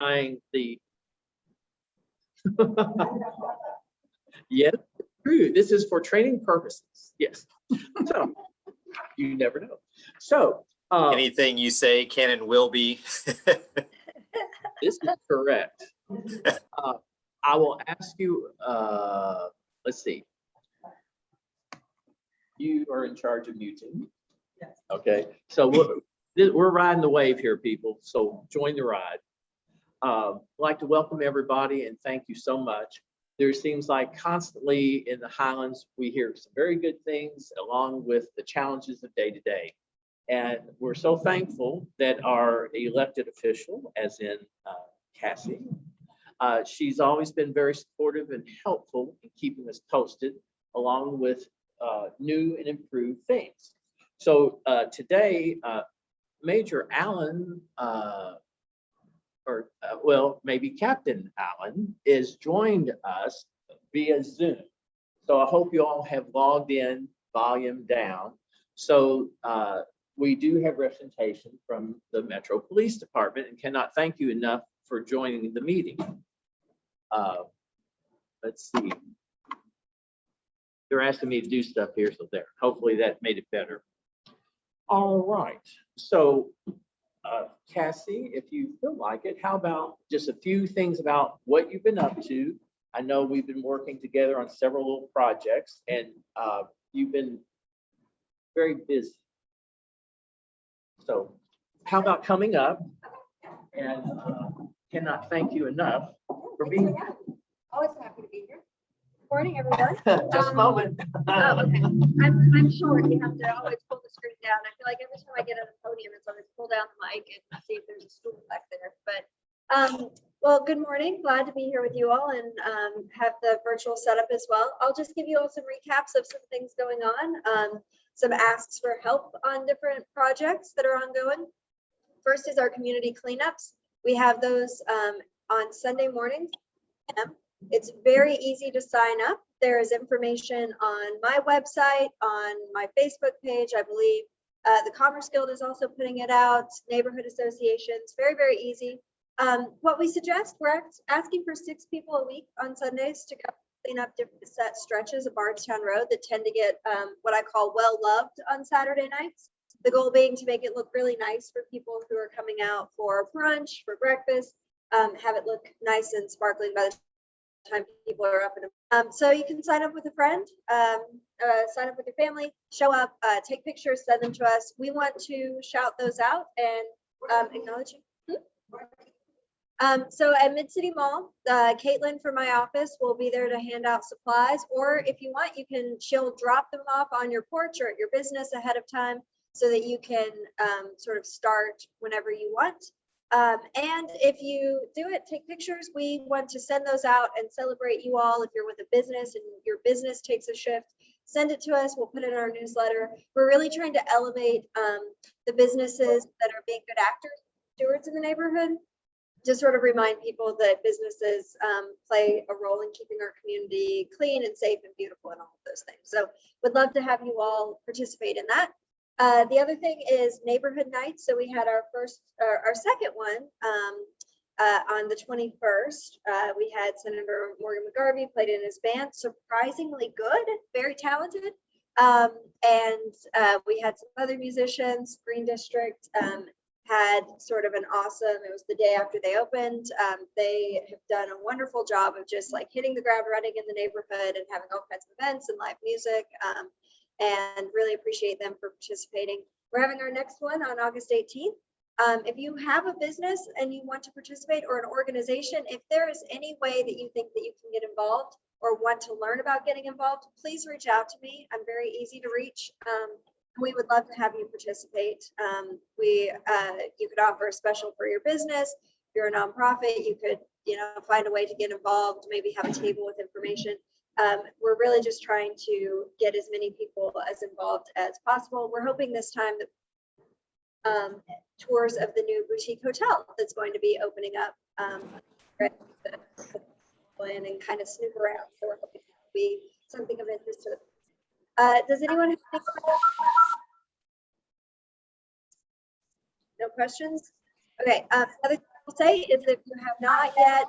verifying the. Yes, true. This is for training purposes. Yes. So you never know. So anything you say can and will be. this is correct. I will ask you, let's see. You are in charge of muting. Yes. Okay, so we're riding the wave here, people, so join the ride. I'd like to welcome everybody and thank you so much. There seems like constantly in the Highlands, we hear some very good things along with the challenges of day to day. And we're so thankful that our elected official, as in Cassie, she's always been very supportive and helpful in keeping us posted along with new and improved things. So today, Major Allen, well, maybe Captain Allen, is joined us via Zoom. So I hope you all have logged in, volume down. So we do have representation from the Metro Police Department and cannot thank you enough for joining the meeting. Let's see. They're asking me to do stuff here, so there. Hopefully that made it better. All right. So Cassie, if you feel like it, how about just a few things about what you've been up to? I know we've been working together on several little projects, and you've been very busy. So how about coming up? And cannot thank you enough for being here. Always happy to be here. Morning, everyone. Just a moment. Oh, okay. I'm short. You have to always pull the screen down. I feel like every time I get on the podium, it's always pull down the mic and see if there's a stool back there. But well, good morning. Glad to be here with you all and have the virtual setup as well. I'll just give you all some recaps of some things going on, some asks for help on different projects that are ongoing. First is our community cleanups. We have those on Sunday mornings. It's very easy to sign up. There is information on my website, on my Facebook page, I believe. The Commerce Guild is also putting it out, neighborhood associations, very, very easy. What we suggest, we're asking for 6 people a week on Sundays to go clean up different set stretches of Bardstown Road that tend to get what I call well-loved on Saturday nights. The goal being to make it look really nice for people who are coming out for brunch, for breakfast, have it look nice and sparkling by the time people are up. So you can sign up with a friend, sign up with your family, show up, take pictures, send them to us. We want to shout those out and acknowledge you. So at Mid-City Mall, Caitlin from my office will be there to hand out supplies, or if you want, she'll drop them off on your porch or at your business ahead of time so that you can sort of start whenever you want. And if you do it, take pictures. We want to send those out and celebrate you all. If you're with a business and your business takes a shift, send it to us. We'll put it in our newsletter. We're really trying to elevate the businesses that are being good actors, stewards in the neighborhood, to sort of remind people that businesses play a role in keeping our community clean and safe and beautiful and all of those things. So would love to have you all participate in that. The other thing is neighborhood nights. So we had our second one on the 21st. We had Senator Morgan McGarvey played in his band, surprisingly good, very talented. And we had some other musicians. Green District had sort of an awesome, it was the day after they opened. They have done a wonderful job of just like hitting the ground running in the neighborhood and having all kinds of events and live music. And really appreciate them for participating. We're having our next one on August 18th. If you have a business and you want to participate, or an organization, if there is any way that you think that you can get involved or want to learn about getting involved, please reach out to me. I'm very easy to reach. We would love to have you participate. You could offer a special for your business. If you're a nonprofit, you could find a way to get involved, maybe have a table with information. We're really just trying to get as many people as involved as possible. We're hoping this time that tours of the new boutique hotel that's going to be opening up and kind of snoop around. So we're hoping that will be something of interest to them. Does anyone have any questions? No questions? Okay. Other will say is if you have not yet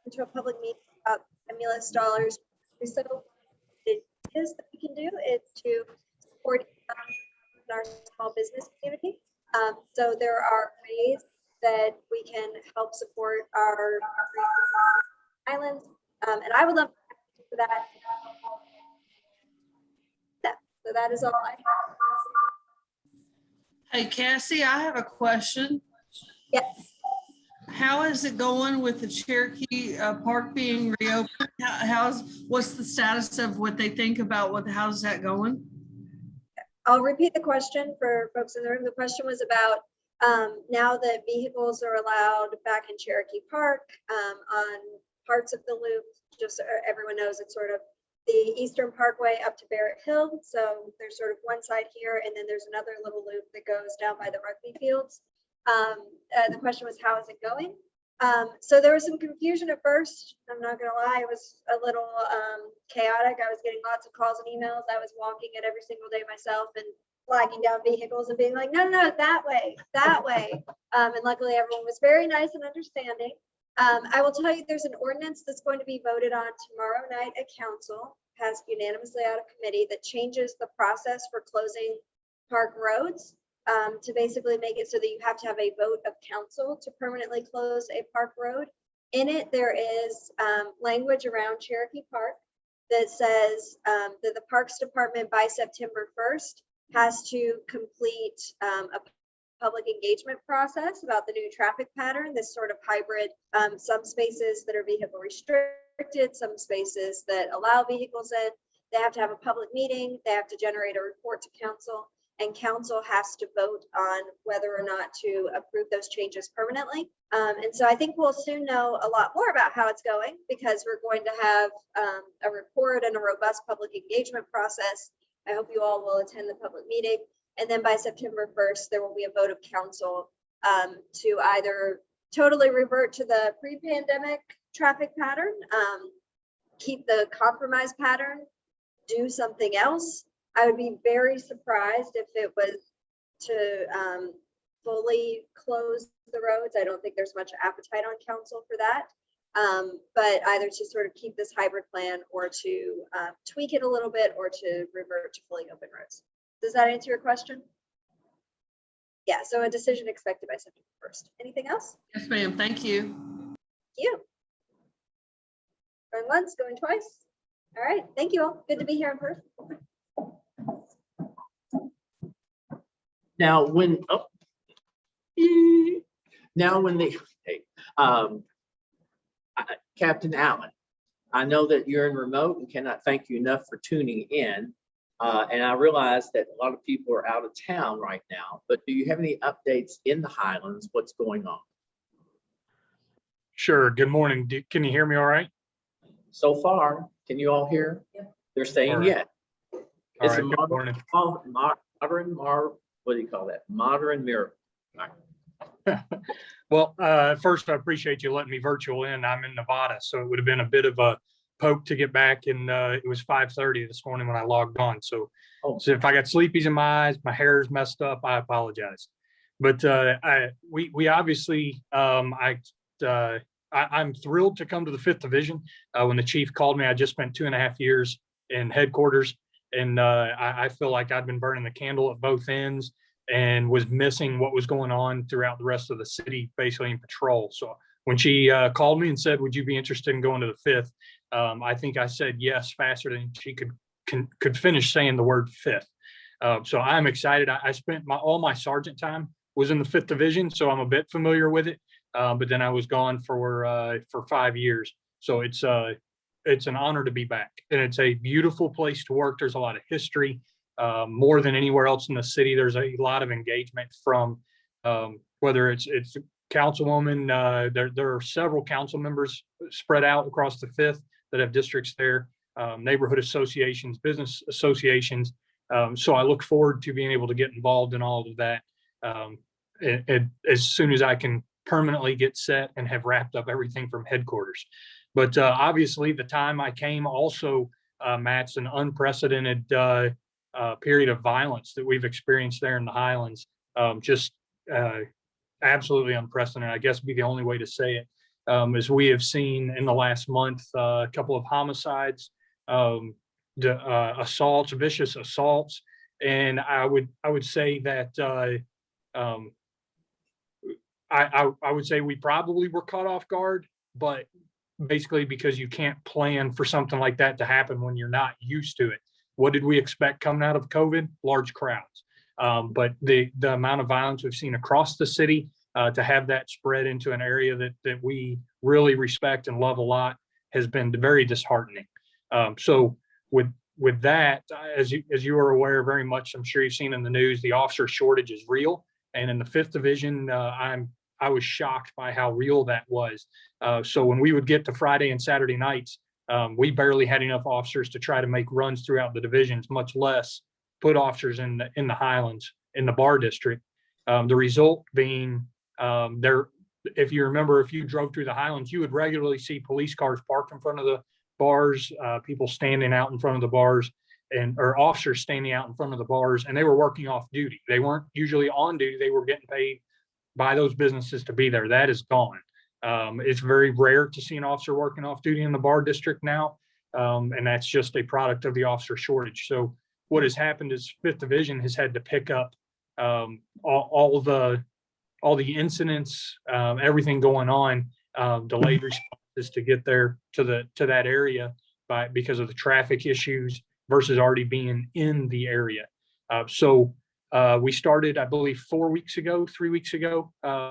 into a public meeting about stimulus dollars, so it is that we can do is to support our small business community. So there are ways that we can help support our islands, and I would love for that. So that is all I have. Hey, Cassie, I have a question. Yes. How is it going with the Cherokee Park being reopened? What's the status of what they think about how's that going? I'll repeat the question for folks in the room. The question was about now that vehicles are allowed back in Cherokee Park on parts of the loop, just so everyone knows it's sort of the Eastern Parkway up to Barrett Hill. So there's sort of one side here, and then there's another little loop that goes down by the rugby fields. The question was, how is it going? So there was some confusion at first. I'm not gonna lie, it was a little chaotic. I was getting lots of calls and emails. I was walking it every single day myself and flagging down vehicles and being like, no, that way, that way. And luckily everyone was very nice and understanding. I will tell you there's an ordinance that's going to be voted on tomorrow night at council, passed unanimously out of committee, that changes the process for closing park roads to basically make it so that you have to have a vote of council to permanently close a park road. In it, there is language around Cherokee Park that says that the Parks Department by September 1st has to complete a public engagement process about the new traffic pattern, this sort of hybrid, some spaces that are vehicle restricted, some spaces that allow vehicles in. They have to have a public meeting, they have to generate a report to council, and council has to vote on whether or not to approve those changes permanently. And so I think we'll soon know a lot more about how it's going, because we're going to have a report and a robust public engagement process. I hope you all will attend the public meeting. And then by September 1st, there will be a vote of council to either totally revert to the pre-pandemic traffic pattern, keep the compromise pattern, do something else. I would be very surprised if it was to fully close the roads. I don't think there's much appetite on council for that. But either to sort of keep this hybrid plan or to tweak it a little bit or to revert to fully open roads. Does that answer your question? Yeah, so a decision expected by September 1st. Anything else? Yes, ma'am. Thank you. Thank you. Going once, going twice. All right, thank you all. Good to be here in person. Now, when Captain Allen, I know that you're in remote and cannot thank you enough for tuning in. And I realize that a lot of people are out of town right now, but do you have any updates in the Highlands? What's going on? Sure. Good morning. Can you hear me all right? So far, can you all hear? Yeah. They're saying All right. yes. All It's right. a Good morning. what do you call that? Modern miracle. Well, first, I appreciate you letting me virtual in. I'm in Nevada, so it would have been a bit of a poke to get back, and it was 5:30 this morning when I logged on. So if I got sleepies in my eyes, my hair is messed up, I apologize. But we obviously, I'm thrilled to come to the 5th Division. When the chief called me, I just spent 2.5 years in headquarters, and I feel like I've been burning the candle at both ends and was missing what was going on throughout the rest of the city, basically in patrol. So when she called me and said, would you be interested in going to the 5th? I think I said yes faster than she could finish saying the word 5th. So I'm excited. I spent all my sergeant time was in the 5th Division, so I'm a bit familiar with it. But then I was gone for 5 years. So it's an honor to be back, and it's a beautiful place to work. There's a lot of history, more than anywhere else in the city. There's a lot of engagement from whether it's councilwoman. There are several council members spread out across the 5th that have districts there, neighborhood associations, business associations. So I look forward to being able to get involved in all of that as soon as I can permanently get set and have wrapped up everything from headquarters. But obviously the time I came also matched an unprecedented period of violence that we've experienced there in the Highlands. absolutely unprecedented, I guess would be the only way to say it. As we have seen in the last month, a couple of homicides, assaults, vicious assaults. And I would say that I would say we probably were caught off guard, but basically because you can't plan for something like that to happen when you're not used to it. What did we expect coming out of COVID? Large crowds. But the amount of violence we've seen across the city, to have that spread into an area that we really respect and love a lot has been very disheartening. So with that, as you are aware very much, I'm sure you've seen in the news, the officer shortage is real. And in the 5th Division, I was shocked by how real that was. So when we would get to Friday and Saturday nights, we barely had enough officers to try to make runs throughout the divisions, much less put officers in the Highlands, in the bar district. The result being if you remember, if you drove through the Highlands, you would regularly see police cars parked in front of the bars, people standing out in front of the bars, or officers standing out in front of the bars, and they were working off duty. They weren't usually on duty. They were getting paid by those businesses to be there. That is gone. It's very rare to see an officer working off duty in the bar district now. And that's just a product of the officer shortage. So what has happened is 5th Division has had to pick up all the incidents, everything going on, delayed responses to get there to that area because of the traffic issues versus already being in the area. So we started, I believe, 3 weeks ago,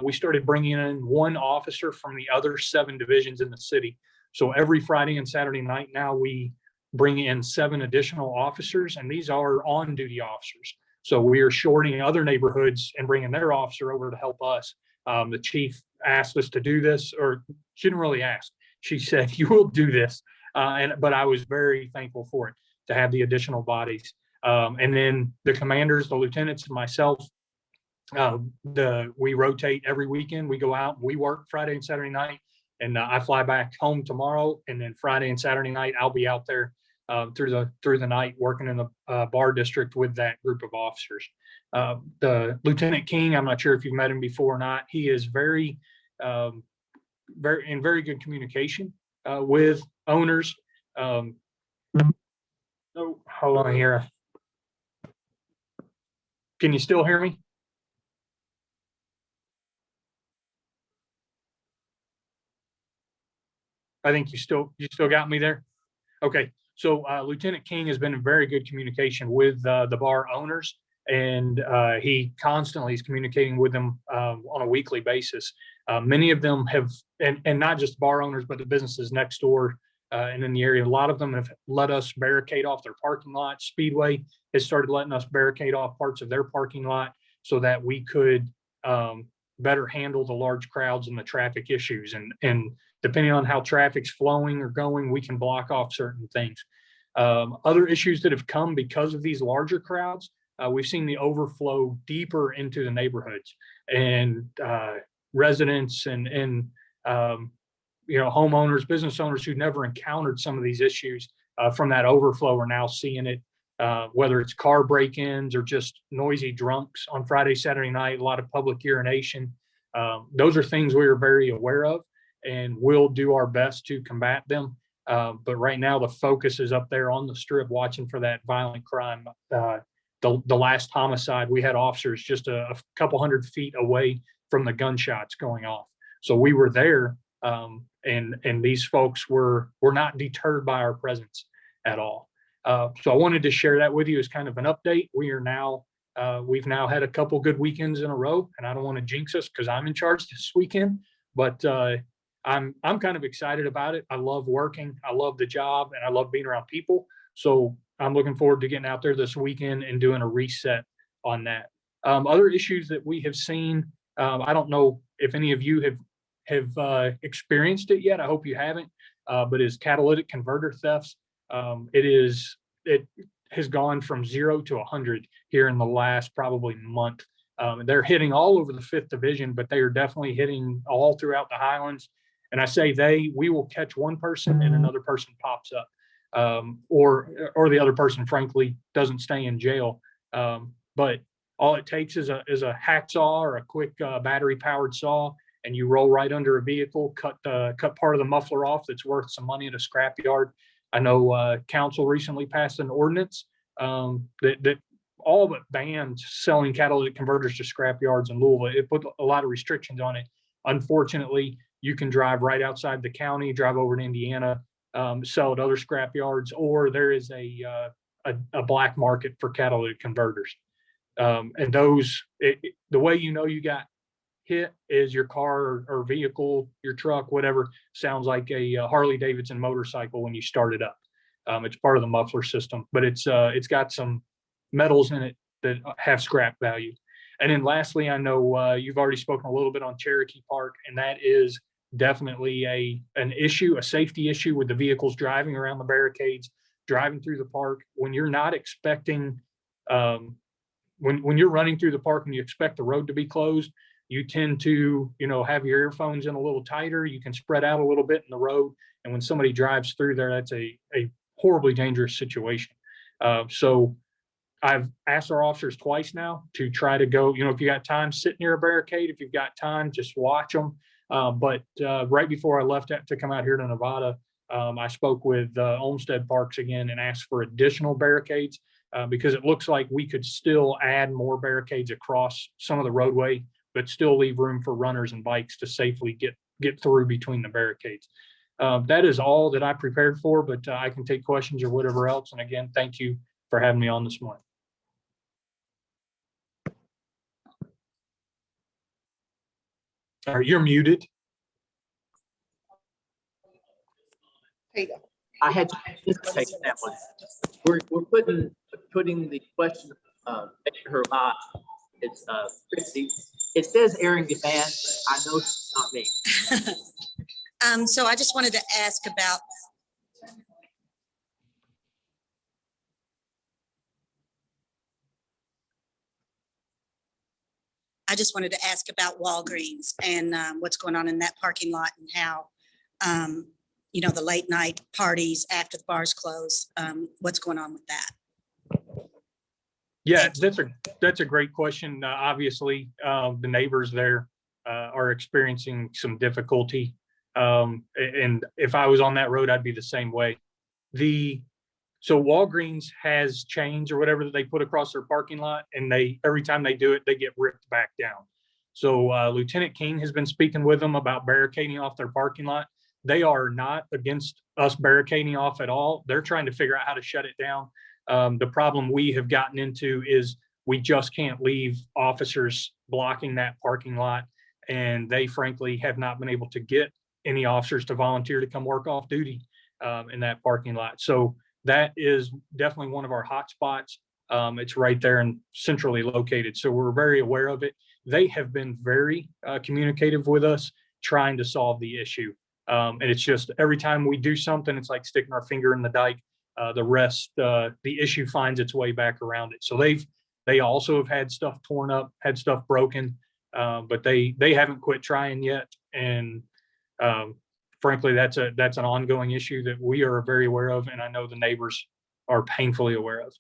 we started bringing in one officer from the other 7 divisions in the city. So every Friday and Saturday night now we bring in 7 additional officers, and these are on-duty officers. So we are shorting other neighborhoods and bringing their officer over to help us. The chief asked us to do this, or she didn't really ask. She said, "You will do this," but I was very thankful for it, to have the additional bodies. And then the commanders, the lieutenants, and myself, we rotate every weekend. We go out, we work Friday and Saturday night, and I fly back home tomorrow. And then Friday and Saturday night, I'll be out there through the night working in the bar district with that group of officers. The Lieutenant King, I'm not sure if you've met him before or not. He is very good communication with owners. Oh, hold on here. Can you still hear me? I think you still got me there. Okay. So Lieutenant King has been in very good communication with the bar owners, and he constantly is communicating with them on a weekly basis. Many of them have, and not just bar owners, but the businesses next door and in the area. A lot of them have let us barricade off their parking lot. Speedway has started letting us barricade off parts of their parking lot so that we could better handle the large crowds and the traffic issues. And depending on how traffic's flowing or going, we can block off certain things. Other issues that have come because of these larger crowds, we've seen the overflow deeper into the neighborhoods, and residents and homeowners, business owners who never encountered some of these issues from that overflow are now seeing it, whether it's car break-ins or just noisy drunks on Friday, Saturday night, a lot of public urination. Those are things we are very aware of, and we'll do our best to combat them. But right now the focus is up there on the strip, watching for that violent crime. The last homicide, we had officers just a couple hundred feet away from the gunshots going off. So we were there, and these folks were not deterred by our presence at all. So I wanted to share that with you as kind of an update. We've now had a couple good weekends in a row, and I don't want to jinx us because I'm in charge this weekend, but I'm kind of excited about it. I love working, I love the job, and I love being around people. So I'm looking forward to getting out there this weekend and doing a reset on that. Other issues that we have seen, I don't know if any of you have experienced it yet. I hope you haven't, but is catalytic converter thefts. It has gone from 0 to 100 here in the last probably month. They're hitting all over the 5th Division, but they are definitely hitting all throughout the Highlands. And I say we will catch one person and another person pops up, or the other person, frankly, doesn't stay in jail. But All it takes is a hacksaw or a quick battery powered saw, and you roll right under a vehicle, cut part of the muffler off that's worth some money at a scrapyard. I know council recently passed an ordinance that all but banned selling catalytic converters to scrapyards in Louisville. It put a lot of restrictions on it. Unfortunately, you can drive right outside the county, drive over to Indiana, sell at other scrapyards, or there is a black market for catalytic converters. And those, the way you know you got hit is your car or vehicle, your truck, whatever, sounds like a Harley Davidson motorcycle when you start it up. It's part of the muffler system, but it's got some metals in it that have scrap value. And then lastly, I know you've already spoken a little bit on Cherokee Park, and that is definitely an issue, a safety issue with the vehicles driving around the barricades, driving through the park. When you're not expecting, when you're running through the park and you expect the road to be closed, you tend to, have your earphones in a little tighter. You can spread out a little bit in the road. And when somebody drives through there, that's a horribly dangerous situation. So I've asked our officers twice now to try to go, if you got time, sit near a barricade. If you've got time, just watch them. But right before I left to come out here to Nevada, I spoke with Olmsted Parks again and asked for additional barricades because it looks like we could still add more barricades across some of the roadway, but still leave room for runners and bikes to safely get through between the barricades. That is all that I prepared for, but I can take questions or whatever else. And again, thank you for having me on this morning. All right, you're muted. There you go. I had to anticipate that one. We're putting the question into her live. It's Christy. It says Aaron Givhan, but I know it's not me. So I just wanted to ask about. I just wanted to ask about Walgreens and what's going on in that parking lot and how, the late night parties after the bars close. What's going on with that? Yeah, that's a great question. Obviously, the neighbors there are experiencing some difficulty. And if I was on that road, I'd be the same way. So Walgreens has chains or whatever that they put across their parking lot, and every time they do it, they get ripped back down. So Lieutenant King has been speaking with them about barricading off their parking lot. They are not against us barricading off at all. They're trying to figure out how to shut it down. The problem we have gotten into is we just can't leave officers blocking that parking lot. And they frankly have not been able to get any officers to volunteer to come work off duty in that parking lot. So that is definitely one of our hot spots. It's right there and centrally located. So we're very aware of it. They have been very communicative with us, trying to solve the issue. And it's just every time we do something, it's like sticking our finger in the dike. The rest, the issue finds its way back around it. So they also have had stuff torn up, had stuff broken, but they haven't quit trying yet. And frankly, that's an ongoing issue that we are very aware of, and I know the neighbors are painfully aware of.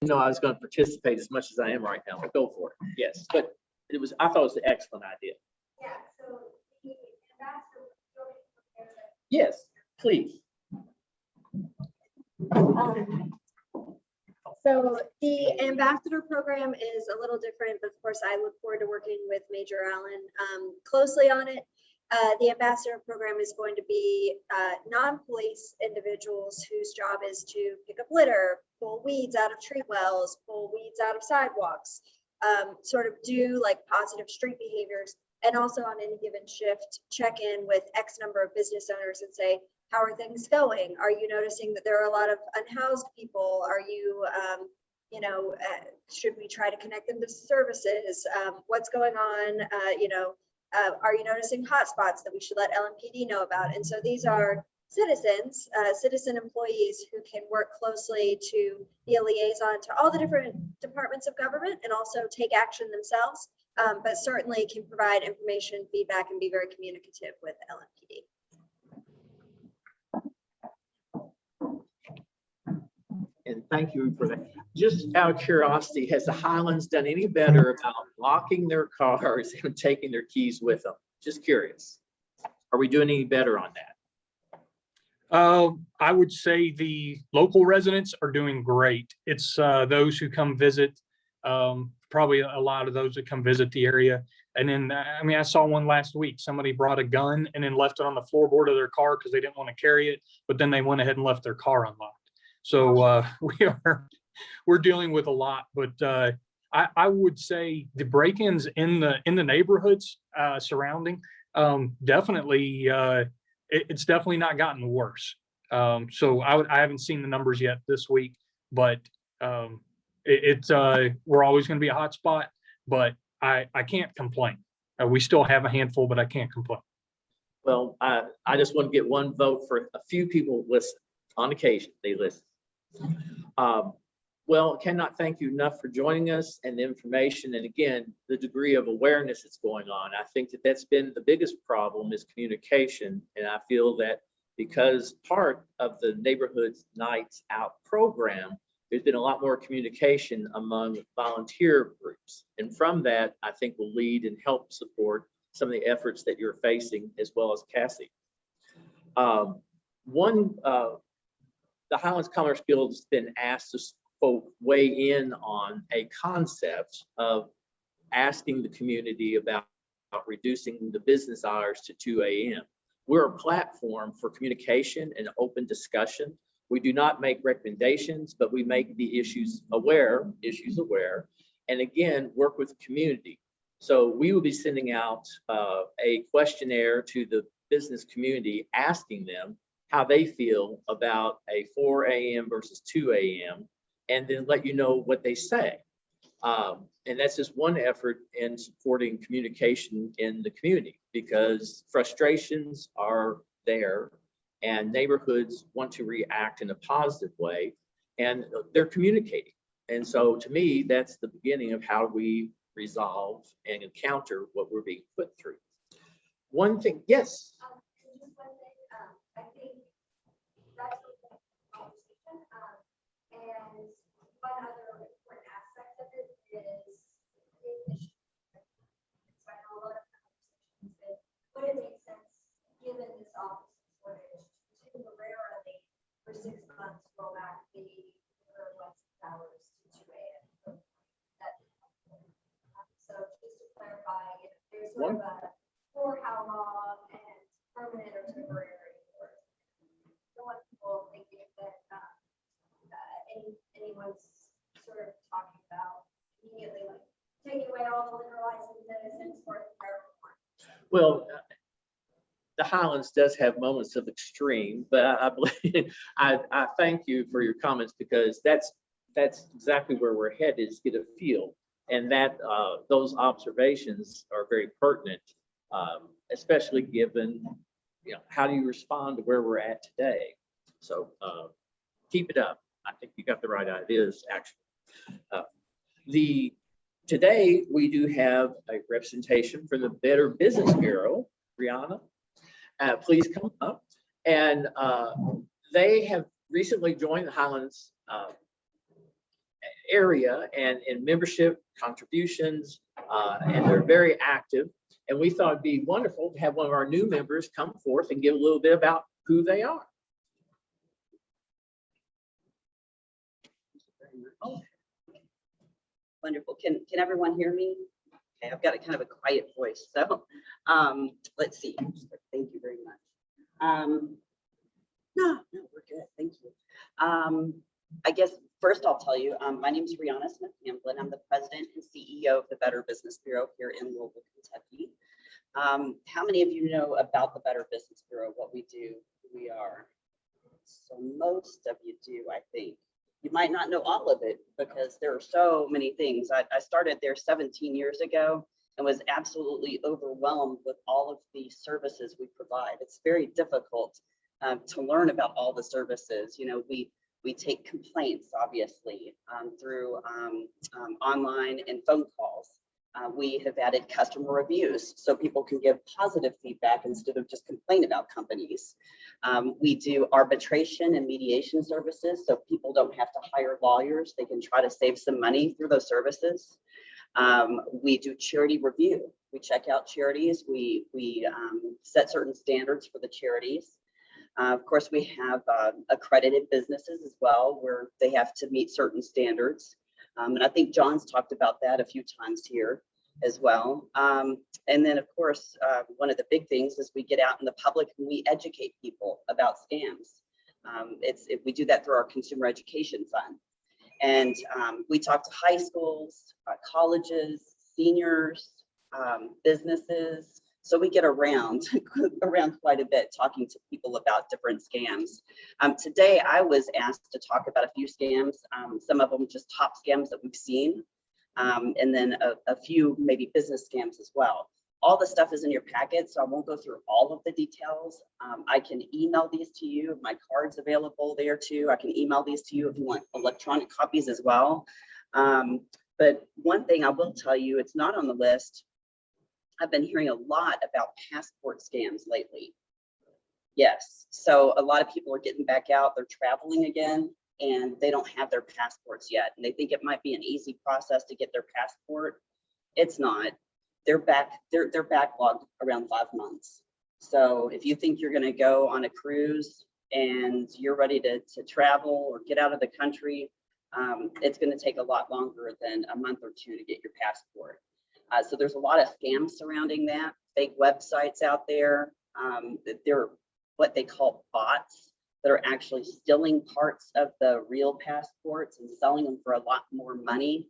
No, I was going to participate as much as I am right now. Go for it. Yes, but I thought it was an excellent idea. Yeah, so the ambassador. Yes, please. So the ambassador program is a little different, but of course I look forward to working with Major Allen closely on it. The ambassador program is going to be non-police individuals whose job is to pick up litter, pull weeds out of tree wells, pull weeds out of sidewalks, sort of do like positive street behaviors, and also on any given shift, check in with X number of business owners and say, how are things going? Are you noticing that there are a lot of unhoused people? Are you, should we try to connect them to services? What's going on? Are you noticing hotspots that we should let LMPD know about? And so these are citizens, citizen employees who can work closely to be a liaison to all the different departments of government and also take action themselves, but certainly can provide information, feedback, and be very communicative with LMPD. And thank you for that. Just out of curiosity, has the Highlands done any better about locking their cars and taking their keys with them? Just curious. Are we doing any better on that? I would say the local residents are doing great. It's those who come visit, probably a lot of those that come visit the area. And then, I mean, I saw one last week. Somebody brought a gun and then left it on the floorboard of their car because they didn't want to carry it, but then they went ahead and left their car unlocked. So we're dealing with a lot, but I would say the break-ins in the neighborhoods surrounding definitely it's definitely not gotten worse. So I haven't seen the numbers yet this week, but we're always going to be a hot spot, but I can't complain. We still have a handful, but I can't complain. Well, I just want to get one vote for a few people listen. On occasion, they listen. Well, cannot thank you enough for joining us and the information. And again, the degree of awareness that's going on. I think that that's been the biggest problem is communication. And I feel that because part of the Neighborhoods Nights Out program, there's been a lot more communication among volunteer groups. And from that, I think will lead and help support some of the efforts that you're facing, as well as Cassie. The Highlands Commerce Guild has been asked to weigh in on a concept of asking the community about reducing the business hours to 2 a.m. We're a platform for communication and open discussion. We do not make recommendations, but we make the issues aware, and again, work with the community. So we will be sending out a questionnaire to the business community, asking them how they feel about a 4 a.m. versus 2 a.m. and then let you know what they say. And that's just one effort in supporting communication in the community, because frustrations are there and neighborhoods want to react in a positive way, and they're communicating. And so to me, that's the beginning of how we resolve and encounter what we're being put through. One thing, yes. I think that's the conversation. And one other important aspect of it is, I know a lot of conversations that would it make sense, given this office shortage, to temporarily for 6 months roll back the hours to 2 a.m. So just to clarify, if there's sort of a for how long and permanent or temporary. Don't want people thinking that anyone's sort of talking about immediately like taking away all the liquor licenses and for the marijuana. Well, the Highlands does have moments of extreme, but I believe I thank you for your comments, because that's exactly where we're headed, is get a feel, and that those observations are very pertinent, especially given, you know, how do you respond to where we're at today? So keep it up. I think you got the right ideas, actually. Today we do have a representation from the Better Business Bureau. Reanna, please come up. And they have recently joined the Highlands area and in membership contributions, and they're very active. And we thought it'd be wonderful to have one of our new members come forth and give a little bit about who they are. Oh. Wonderful. Can everyone hear me? Okay, I've got a kind of a quiet voice, so let's see. Thank you very much. No, we're good. Thank you. I guess first I'll tell you, my name is Reanna Smith-Hamblin. I'm the president and CEO of the Better Business Bureau here in Louisville, Kentucky. How many of you know about the Better Business Bureau, what we do, who we are? So most of you do, I think. You might not know all of it because there are so many things. I started there 17 years ago and was absolutely overwhelmed with all of the services we provide. It's very difficult to learn about all the services. You know, we take complaints, obviously, through online and phone calls. We have added customer reviews so people can give positive feedback instead of just complain about companies. We do arbitration and mediation services so people don't have to hire lawyers. They can try to save some money through those services. We do charity review. We check out charities. We set certain standards for the charities. Of course, we have accredited businesses as well, where they have to meet certain standards. And I think John's talked about that a few times here as well. And then, of course, one of the big things is we get out in the public and we educate people about scams. We do that through our consumer education fund. And we talk to high schools, colleges, seniors, businesses. So we get around quite a bit talking to people about different scams. Today, I was asked to talk about a few scams, some of them just top scams that we've seen, and then a few maybe business scams as well. All the stuff is in your packet, so I won't go through all of the details. I can email these to you. My card's available there too. I can email these to you if you want electronic copies as well. But one thing I will tell you, it's not on the list. I've been hearing a lot about passport scams lately. Yes, so a lot of people are getting back out, they're traveling again, and they don't have their passports yet. And they think it might be an easy process to get their passport. It's not. They're backlogged around 5 months. So if you think you're gonna go on a cruise and you're ready to travel or get out of the country, it's gonna take a lot longer than a month or two to get your passport. So there's a lot of scams surrounding that, fake websites out there. They're what they call bots that are actually stealing parts of the real passports and selling them for a lot more money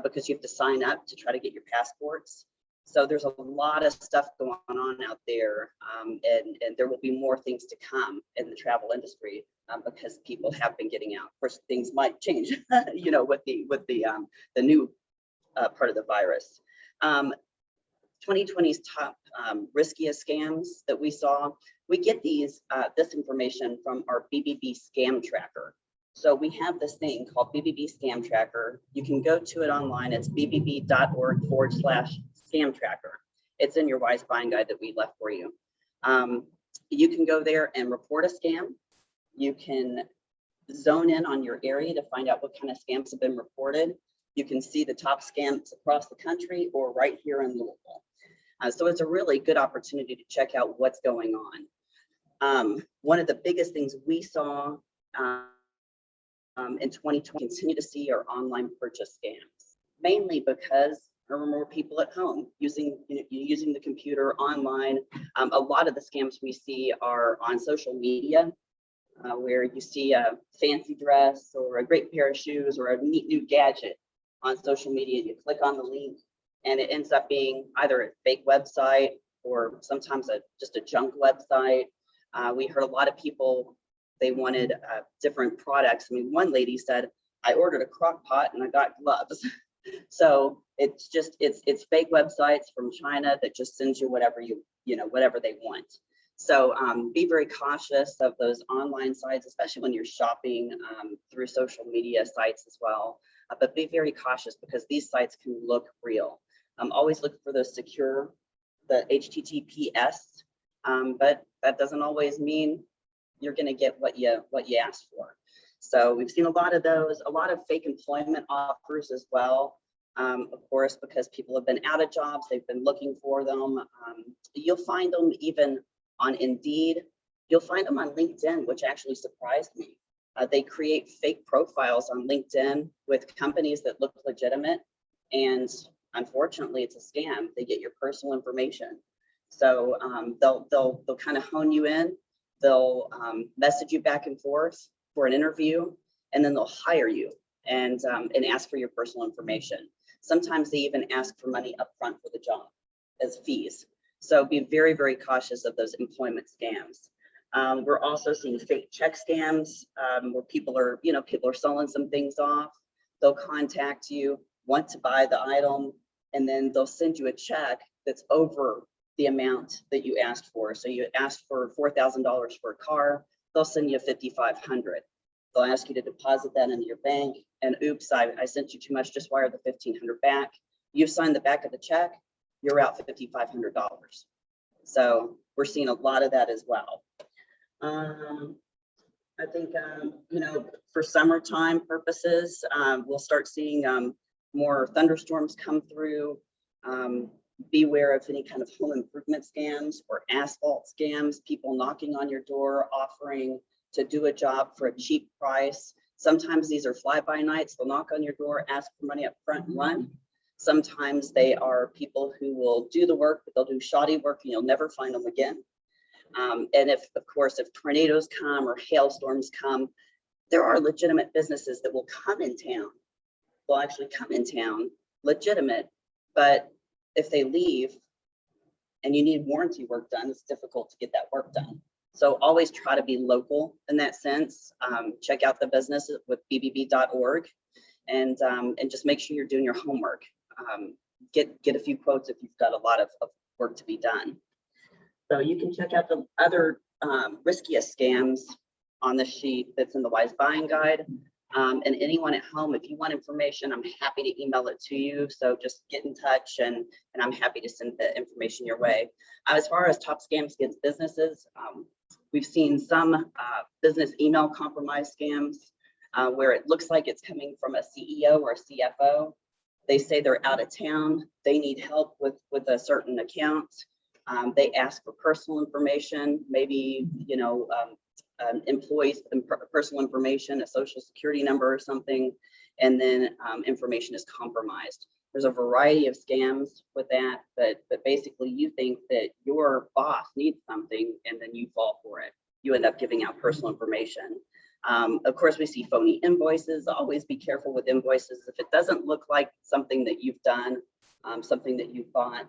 because you have to sign up to try to get your passports. So there's a lot of stuff going on out there, and there will be more things to come in the travel industry because people have been getting out. Of course, things might change, you know, with the new part of the virus. 2020's top riskiest scams that we saw. We get this information from our BBB scam tracker. So we have this thing called BBB scam tracker. You can go to it online. It's bbb.org/scam tracker. It's in your wise buying guide that we left for you. You can go there and report a scam. You can zone in on your area to find out what kind of scams have been reported. You can see the top scams across the country or right here in Louisville. So it's a really good opportunity to check out what's going on. One of the biggest things we saw in 2020, continue to see are online purchase scams, mainly because there were more people at home using the computer online. A lot of the scams we see are on social media, where you see a fancy dress or a great pair of shoes or a neat new gadget on social media. You click on the link and it ends up being either a fake website or sometimes just a junk website. We heard a lot of people, they wanted different products. I mean, one lady said, I ordered a crock pot and I got gloves. So it's fake websites from China that just sends you whatever whatever they want. So be very cautious of those online sites, especially when you're shopping through social media sites as well. But be very cautious because these sites can look real. Always look for the secure, the HTTPS, but that doesn't always mean you're going to get what you asked for. So we've seen a lot of those, a lot of fake employment offers as well. Of course, because people have been out of jobs, they've been looking for them. You'll find them even on Indeed. You'll find them on LinkedIn, which actually surprised me. They create fake profiles on LinkedIn with companies that look legitimate, and unfortunately, it's a scam. They get your personal information. So they'll kind of hone you in. They'll message you back and forth for an interview, and then they'll hire you and ask for your personal information. Sometimes they even ask for money upfront for the job as fees. So be very, very cautious of those employment scams. We're also seeing fake check scams where people are selling some things off. They'll contact you, want to buy the item, and then they'll send you a check that's over the amount that you asked for. So you asked for $4,000 for a car, they'll send you $5,500. They'll ask you to deposit that into your bank, and oops, I sent you too much, just wire the $1,500 back. You've signed the back of the check, you're out $5,500. So we're seeing a lot of that as well. I think, you know, for summertime purposes, we'll start seeing more thunderstorms come through. Beware of any kind of home improvement scams or asphalt scams, people knocking on your door, offering to do a job for a cheap price. Sometimes these are fly-by-nights. They'll knock on your door, ask for money up front and run. Sometimes they are people who will do the work, but they'll do shoddy work and you'll never find them again. And if, of course, if tornadoes come or hailstorms come, there are legitimate businesses that will come in town. Will actually come in town, legitimate, but if they leave and you need warranty work done, it's difficult to get that work done. So always try to be local in that sense. Check out the business with bbb.org and just make sure you're doing your homework. Get a few quotes if you've got a lot of work to be done. So you can check out the other riskiest scams on the sheet that's in the Wise Buying Guide. And anyone at home, if you want information, I'm happy to email it to you. So just get in touch and I'm happy to send the information your way. As far as top scams against businesses, we've seen some business email compromise scams where it looks like it's coming from a CEO or a CFO. They say they're out of town. They need help with a certain account. They ask for personal information, maybe, you know, employees and personal information, a social security number or something, and then information is compromised. There's a variety of scams with that, but basically you think that your boss needs something and then you fall for it. You end up giving out personal information. Of course, we see phony invoices. Always be careful with invoices. If it doesn't look like something that you've done, something that you've bought,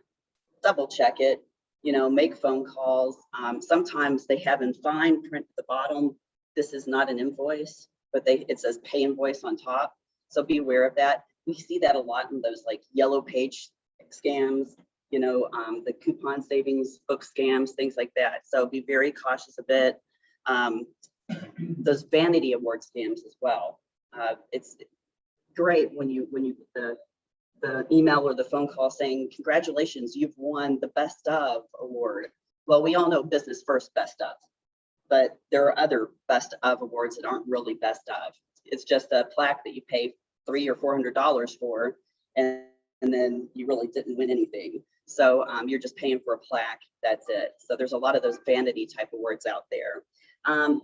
double check it. You know, make phone calls. Sometimes they have in fine print at the bottom, this is not an invoice, but it says pay invoice on top. So be aware of that. We see that a lot in those like yellow page scams, you know, the coupon savings book scams, things like that. So be very cautious a bit. Those vanity award scams as well. It's great when you get the email or the phone call saying, congratulations, you've won the best of award. Well, we all know business first best of, but there are other best of awards that aren't really best of. It's just a plaque that you pay $300 or $400 for, and then you really didn't win anything. So you're just paying for a plaque, that's it. So there's a lot of those vanity type awards out there.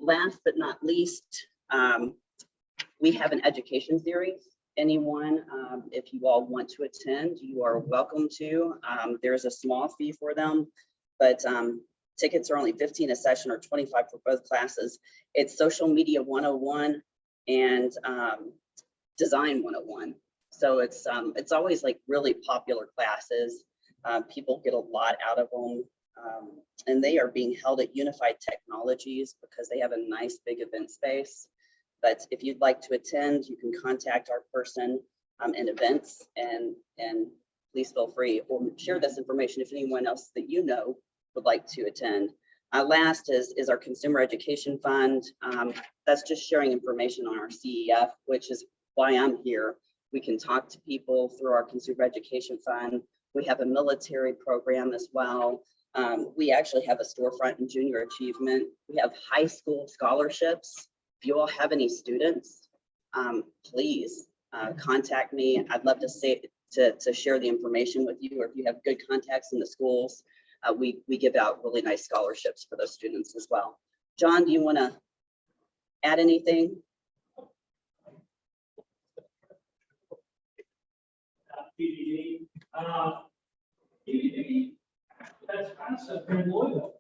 Last but not least, we have an education series. Anyone, if you all want to attend, you are welcome to. There's a small fee for them, but tickets are only $15 a session or $25 for both classes. It's Social Media 101 and Design 101. So it's always like really popular classes. People get a lot out of them. And they are being held at Unified Technologies because they have a nice big event space. But if you'd like to attend, you can contact our person in events and please feel free or share this information if anyone else that you know would like to attend. Last is our Consumer Education Fund. That's just sharing information on our CEF, which is why I'm here. We can talk to people through our Consumer Education Fund. We have a military program as well. We actually have a storefront in junior achievement. We have high school scholarships. If you all have any students, please contact me. I'd love to share the information with you, or if you have good contacts in the schools, we give out really nice scholarships for those students as well. John, do you want to add anything? PDD. PDD, that's concept here in Louisville.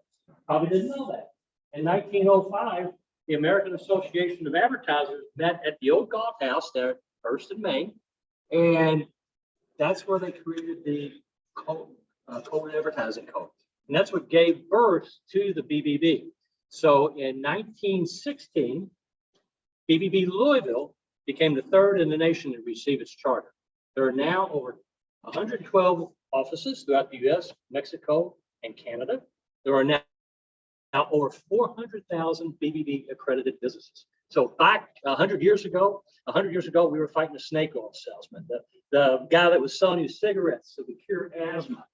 Probably didn't know that. In 1905, the American Association of Advertisers met at the old golf house there, First and Main, and that's where they created the code advertising code. And that's what gave birth to the BBB. So in 1916, BBB Louisville became the third in the nation to receive its charter. There are now over 112 offices throughout the US, Mexico, and Canada. There are now over 400,000 BBB accredited businesses. So back 100 years ago, we were fighting a snake oil salesman, the guy that was selling you cigarettes that would cure asthma,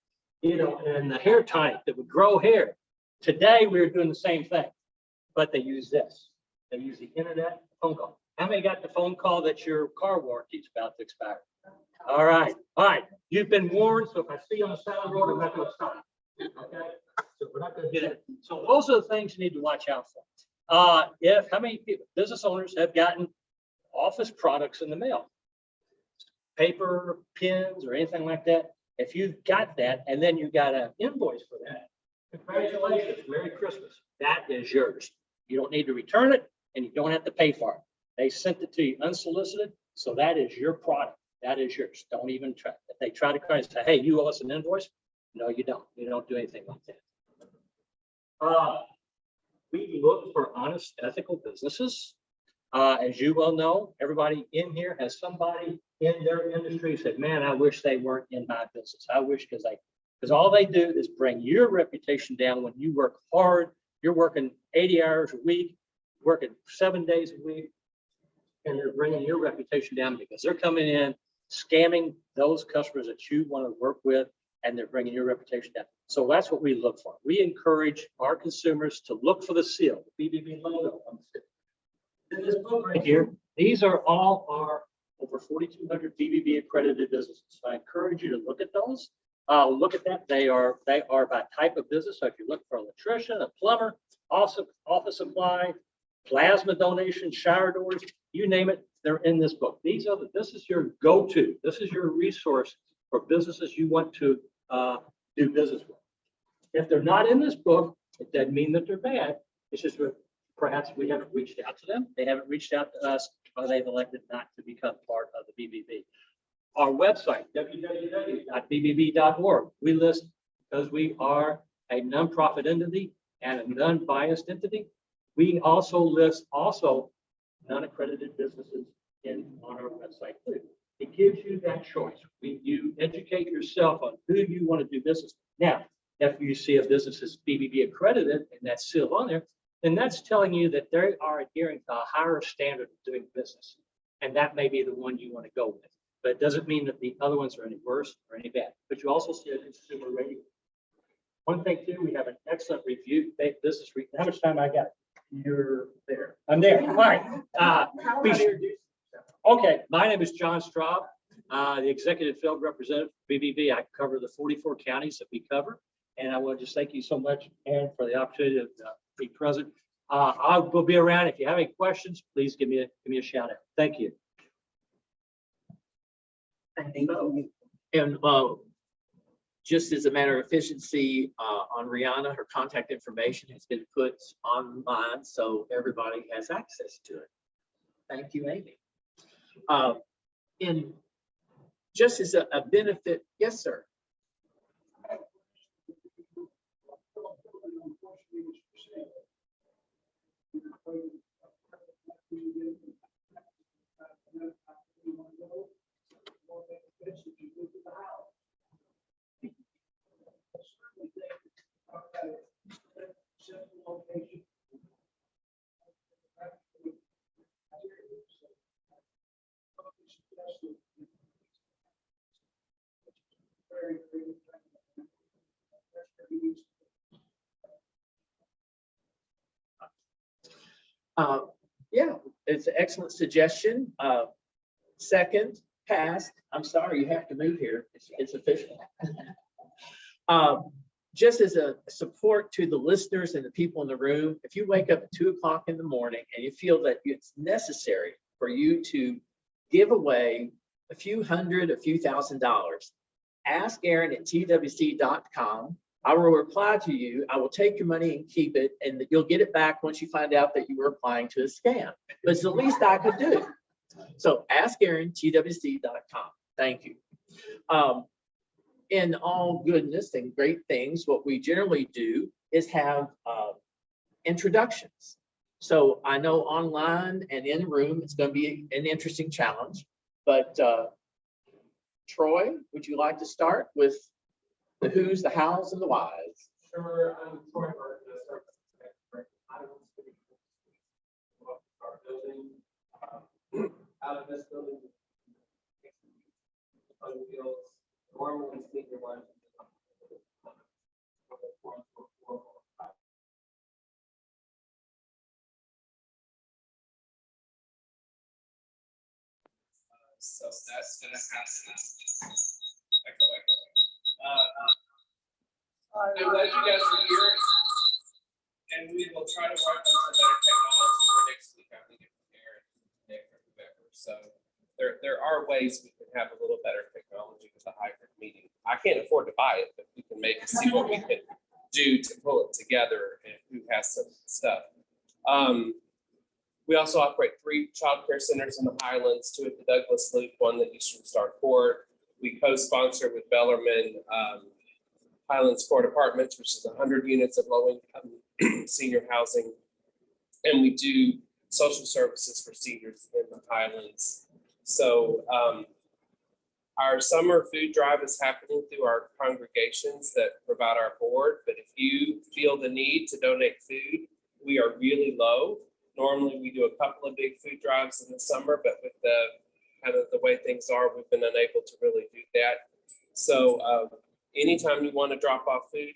and the hair tonic that would grow hair. Today, we're doing the same thing, but they use this. They use the internet phone call. How many got the phone call that your car warranty is about to expire? All right. You've been warned, so if I see you on the side of the road, I'm not going to stop. Okay? So we're not going to do that. So those are the things you need to watch out for. How many business owners have gotten office products in the mail? Paper, pens, or anything like that. If you've got that, and then you got an invoice for that, congratulations, Merry Christmas. That is yours. You don't need to return it, and you don't have to pay for it. They sent it to you unsolicited, so that is your product. That is yours. Don't even try. If they try to come and say, hey, you owe us an invoice, no, you don't. You don't do anything like that. We look for honest, ethical businesses. As you well know, everybody in here has somebody in their industry who said, man, I wish they weren't in my business. I wish because all they do is bring your reputation down when you work hard. You're working 80 hours a week, working 7 days a week, and they're bringing your reputation down because they're coming in, scamming those customers that you want to work with, and they're bringing your reputation down. So that's what we look for. We encourage our consumers to look for the seal, the BBB logo on the seal. In this book right here, these are all our over 4,200 BBB accredited businesses. So I encourage you to look at those. Look at that. They are by type of business. So if you look for an electrician, a plumber, also office supply, plasma donation, shower doors, you name it, they're in this book. This is your go-to. This is your resource for businesses you want to do business with. If they're not in this book, it doesn't mean that they're bad. It's just perhaps we haven't reached out to them. They haven't reached out to us, or they've elected not to become part of the BBB. Our website, www.bbb.org. We list, because we are a nonprofit entity and a non-biased entity, we also list non-accredited businesses on our website too. It gives you that choice. You educate yourself on who you want to do business with. Now, if you see a business is BBB accredited and that's still on there, then that's telling you that they are adhering to a higher standard of doing business. And that may be the one you want to go with. But it doesn't mean that the other ones are any worse or any bad. But you also see a consumer rating. One thing too, we have an excellent review. Business review. How much time I got? You're there. I'm there. All right. Okay. My name is John Straub, the executive field representative for BBB. I cover the 44 counties that we cover. And I want to just thank you so much, Ann, for the opportunity to be present. I will be around. If you have any questions, please give me a shout out. Thank you. Thank you. And just as a matter of efficiency, on Reanna, her contact information has been put online, so everybody has access to it. Thank you, Amy. And just as a benefit, yes, sir. Yeah, it's an excellent suggestion. Second, passed. I'm sorry, you have to move here. It's official. Just as a support to the listeners and the people in the room, if you wake up at 2 o'clock in the morning and you feel that it's necessary for you to give away a few $1,000s, ask Aaron at twc.com. I will reply to you. I will take your money and keep it, and you'll get it back once you find out that you were applying to a scam. But it's the least I could do. So ask Aaron, twc.com. Thank you. In all goodness and great things, what we generally do is have introductions. So I know online and in the room, it's going to be an interesting challenge. But Troy, would you like to start with the who's, the hows, and the whys? Sure, I'm Troy Burke, the service director. Highlands Community Ministries. Our building, out of this building. Normally senior ones. So that's gonna happen. Echo. I'm glad you guys are here. And we will try to work on some better technology for next week. I'm gonna get prepared for November. So there are ways we can have a little better technology with a hybrid meeting. I can't afford to buy it, but we can see what we can do to pull it together and who has some stuff. We also operate 3 childcare centers in the Highlands, 2 at the Douglas Loop, 1 at Eastern Star Court. We co-sponsor with Bellarmine Highlands Court Apartments, which is 100 units of low-income senior housing. And we do social services for seniors in the Highlands. So our summer food drive is happening through our congregations that provide our board. But if you feel the need to donate food, we are really low. Normally, we do a couple of big food drives in the summer, but with the kind of the way things are, we've been unable to really do that. So anytime you want to drop off food,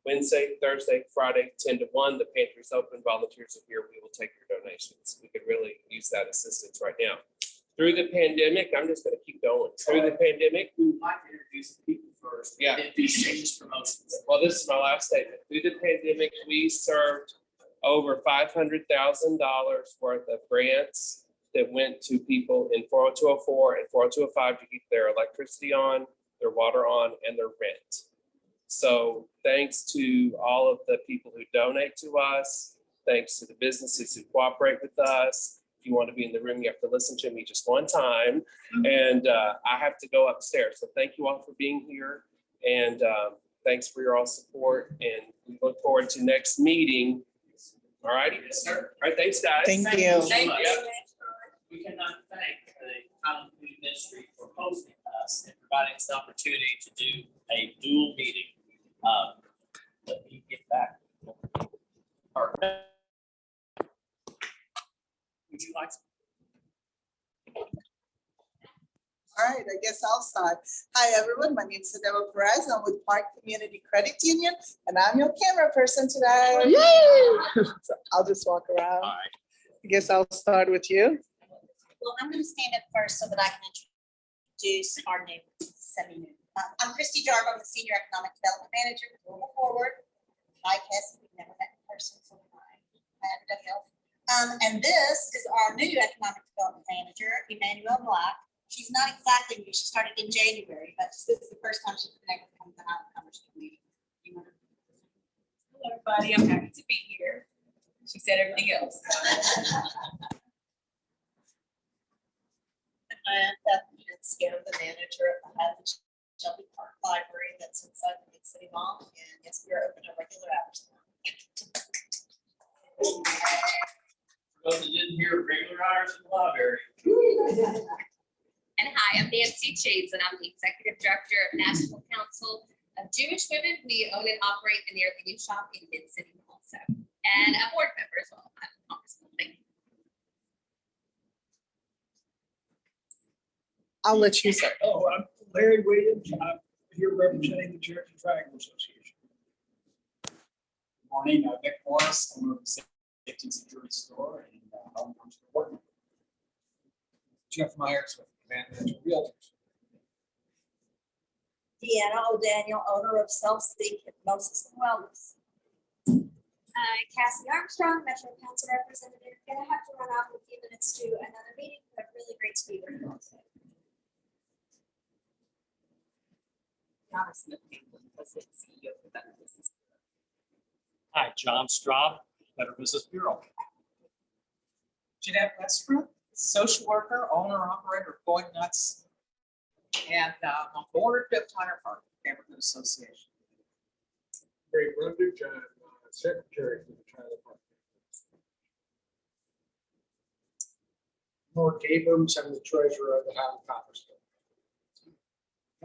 Wednesday, Thursday, Friday, 10 to 1, the pantry's open, volunteers are here, we will take your donations. We could really use that assistance right now. Through the pandemic, I'm just going to keep going. Through the pandemic, We would like to introduce the people first. Yeah. And then do changes promotions. well, this is my last statement. Through the pandemic, we served over $500,000 worth of grants that went to people in 40204 and 40205 to keep their electricity on, their water on, and their rent. So thanks to all of the people who donate to us, thanks to the businesses who cooperate with us. If you want to be in the room, you have to listen to me just one time. And I have to go upstairs. So thank you all for being here. And thanks for your all support. And we look forward to next meeting. All righty. Yes, sir. All right. Thanks, guys. Thank you. so much. Yeah. We cannot thank the Highland Community Ministry for hosting us and providing us the opportunity to do a dual meeting. Let me get back. Or- Would you like? All right, I guess I'll start. Hi, everyone. My name is Adela Perez. I'm with Park Community Credit Union, and I'm your camera person today. So I'll just walk around. All right. I guess I'll start with you. Well, I'm going to stand up first so that I can introduce our new semi-new. I'm Christy Jarbo, I'm the Senior Economic Development Manager with Louisville Forward. Hi, Cassie, we've never met in person, so hi. And this is our new Economic Development Manager, Emmanuel Black. She's not exactly new, she started in January, but this is the first time she's been able to come to the Highland Commerce Committee. Hello, everybody. I'm happy to be here. She said everything else. And Beth Skinner, the manager of the Highland Shelby Park Library that's inside the Big City Mall. And yes, we are open to regular hours now. For those that didn't hear, regular hours in the library. And hi, I'm Nancy Chase, and I'm the Executive Director of National Council of Jewish Women. We own and operate the Nearly New Shop in Mid-City also, and a board member as well. I'm a congressman. Thank you. I'll let you start. Oh, I'm Larry Williams. I'm here representing the Cherokee Triangle Association. Good morning, Nick Morris, owner of the Safety and Security Store and Armstrong Working. Jeff Myers with Command Management Realtors. Deanna O'Daniel, owner of Self-Seek Hypnosis and Wellness. Cassie Armstrong, Metro Council Representative. Gonna have to run off in a few minutes to another meeting, but really great to be with you all today. Reanna Smith-Hamblin, President and CEO of the Better Business Bureau. Hi, John Straub, Better Business Bureau. Jeanette Westbrook, social worker, owner, operator of Going Nuts, and I'm board of Hunter Park Neighborhood Association. Ray Brundage, I'm secretary for the Trailer Park. Mark Abrams, I'm the treasurer of the Highland Commerce.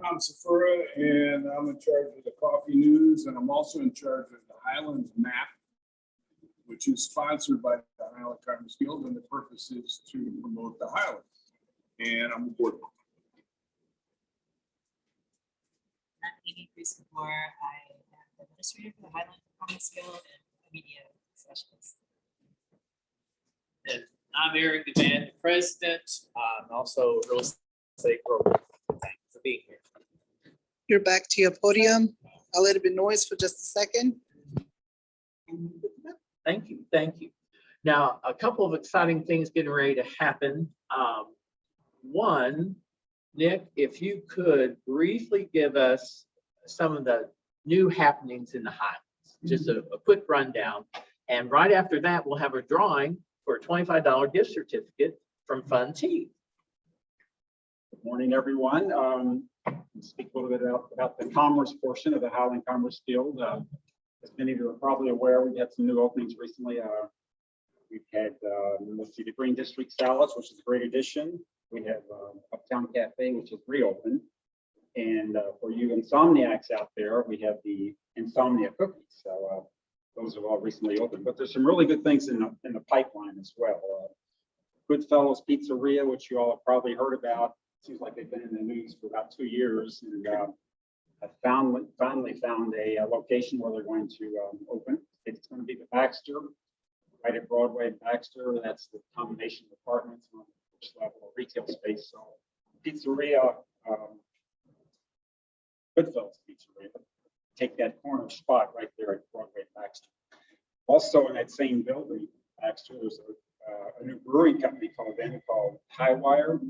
Tom Safura, and I'm in charge of the Coffee News News, and I'm also in charge of the Highlands map, which is sponsored by the Highland Community Guild, and the purpose is to promote the Highlands. And I'm aboard. I'm Amy Priest-Kapoor. I am the administrator for the Highland Community Guild and media specialist. And I'm Eric Givhan, the president, also real estate broker. Thank you for being here. You're back to your podium. I'll let it be noise for just a second. Thank you, thank you. Now, a couple of exciting things getting ready to happen. One, Nick, if you could briefly give us some of the new happenings in the Highlands, just a quick rundown. And right after that, we'll have a drawing for a $25 gift certificate from Fun Tea. Good morning, everyone. Speak a little bit about the commerce portion of the Highland Commerce Guild. As many of you are probably aware, we've had some new openings recently. We've had, let's see, the Green District Salads, which is a great addition. We have Uptown Cafe, which is reopened. And for you insomniacs out there, we have the Insomnia Cookies. So those have all recently opened. But there's some really good things in the pipeline as well. Goodfellows Pizzeria, which you all have probably heard about. Seems like they've been in the news for about 2 years. And I finally found a location where they're going to open. It's going to be the Baxter, right at Broadway and Baxter. That's the combination of apartments on the first level of retail space. So pizzeria, Goodfellas Pizzeria, take that corner spot right there at Broadway and Baxter. Also in that same building, Baxter, there's a new brewing company called Highwire.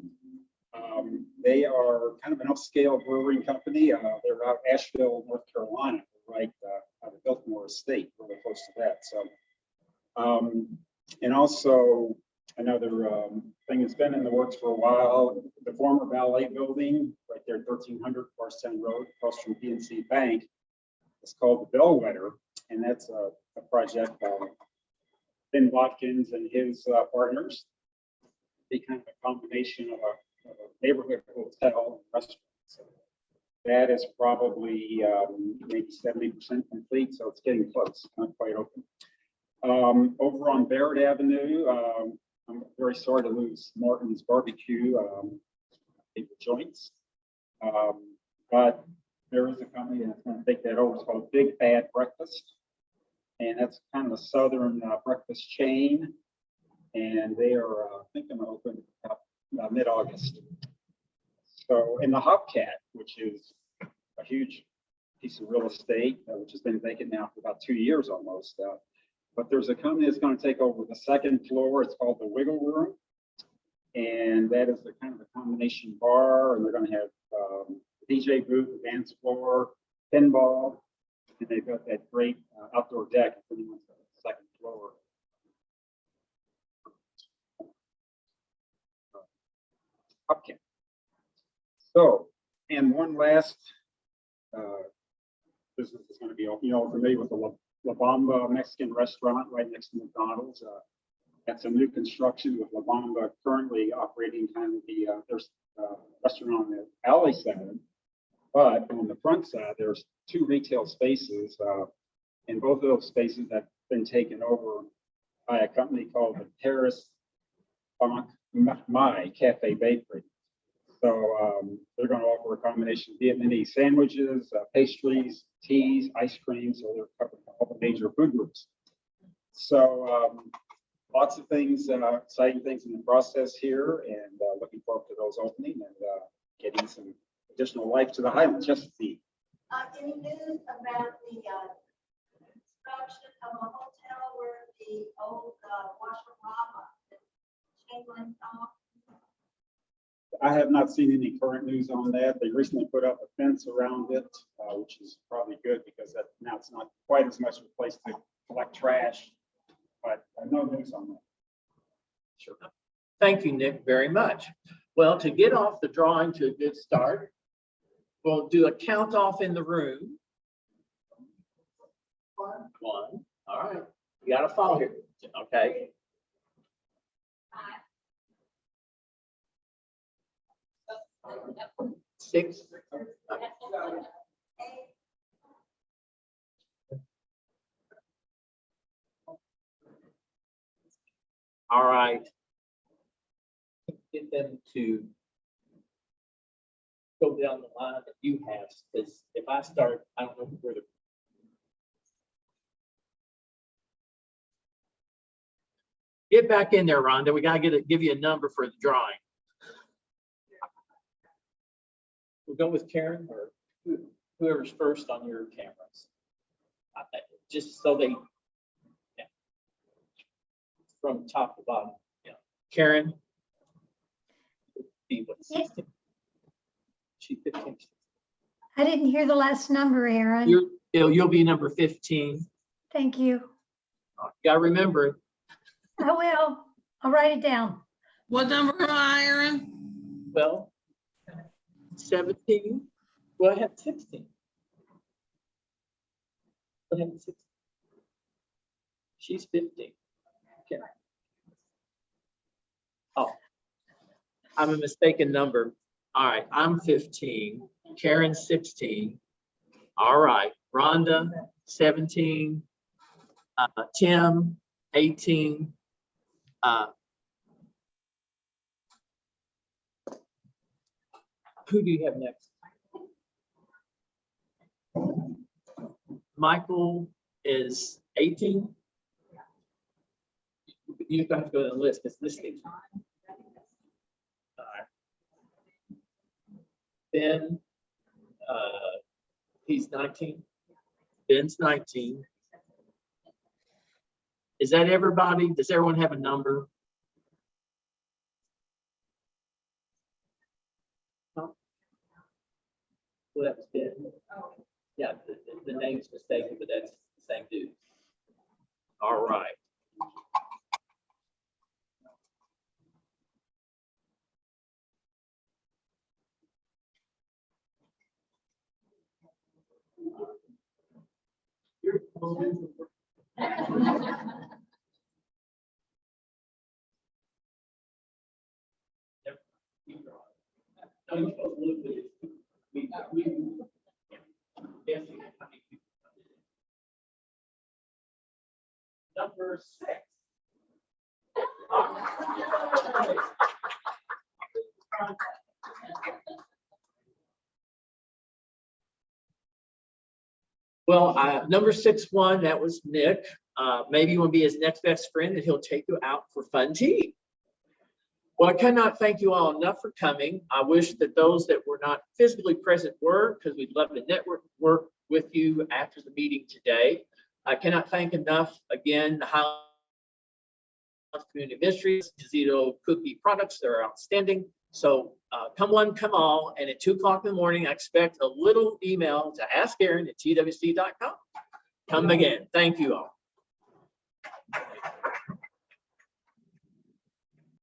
They are kind of an upscale brewing company. They're out of Asheville, North Carolina, right out of Biltmore Estate, really close to that. So, and also another thing that's been in the works for a while, the former ballet building right there, 1300 Barstown Road, across from PNC Bank. It's called the Bellwether, and that's a project by Ben Watkins and his partners. Be kind of a combination of a neighborhood hotel and restaurant. So that is probably maybe 70% complete, so it's getting close, not quite open. Over on Barrett Avenue, I'm very sorry to lose Martin's Barbecue joints, but there is a company that's going to take that over. It's called Big Bad Breakfast, and that's kind of a southern breakfast chain, and they are thinking of opening up mid-August. So in the Hubcat, which is a huge piece of real estate, which has been vacant now for about 2 years almost. But there's a company that's going to take over the second floor. It's called the Wiggle Room. And that is the kind of a combination bar. And they're going to have DJ booth, dance floor, pinball. And they've got that great outdoor deck for the second floor. Hubcat. So, and one last business is going to be open. You know, familiar with the La Bamba Mexican restaurant right next to McDonald's. That's a new construction with La Bamba currently operating kind of the restaurant on the alley side. But on the front side, there's 2 retail spaces, and both of those spaces have been taken over by a company called the Terrace Bank My Cafe Bakery. So they're going to offer a combination of Vietnamese sandwiches, pastries, teas, ice cream. So they're covering all the major food groups. So lots of things, exciting things in the process here, and looking forward to those opening and getting some additional life to the Highlands. Just see. Any news about the construction of a hotel where the old washerama chain link off? I have not seen any current news on that. They recently put up a fence around it, which is probably good because now it's not quite as much of a place to collect trash, but no news on that. Sure. Thank you, Nick, very much. Well, to get off the drawing to a good start, we'll do a count off in the room. 1. All right. You got to follow here. Okay. 6. All right. Get them to go down the line that you have, because if I start, I don't know where to. Get back in there, Rhonda. We gotta give you a number for the drawing. We'll go with Karen or whoever's first on your cameras. Just so they, yeah. From top to bottom, yeah. Karen. Be what, 16? She 15. I didn't hear the last number, Aaron. You'll be number 15. Thank you. You gotta remember it. I will. I'll write it down. What number am I, Aaron? Well, 17. Go ahead, 16. Go ahead, 16. She's 15. Okay. Oh, I'm a mistaken number. All right, I'm 15. Karen's 16. All right, Rhonda, 17. Tim, 18. Who do you have next? Michael is 18. You have to go to the list. It's listed. Ben, he's 19. Ben's 19. Is that everybody? Does everyone have a number? Huh? Well, that was Ben. Yeah, the name's mistaken, but that's the same dude. All right. Number 6. Well, number 6-1, that was Nick. Maybe you want to be his next best friend and he'll take you out for fun tea. Well, I cannot thank you all enough for coming. I wish that those that were not physically present were, because we'd love to work with you after the meeting today. I cannot thank enough, again, the Highland Community Ministries, Gazito cookie products. They're outstanding. So come one, come all. And at 2 o'clock in the morning, I expect a little email to ask Aaron at twc.com. Come again. Thank you all.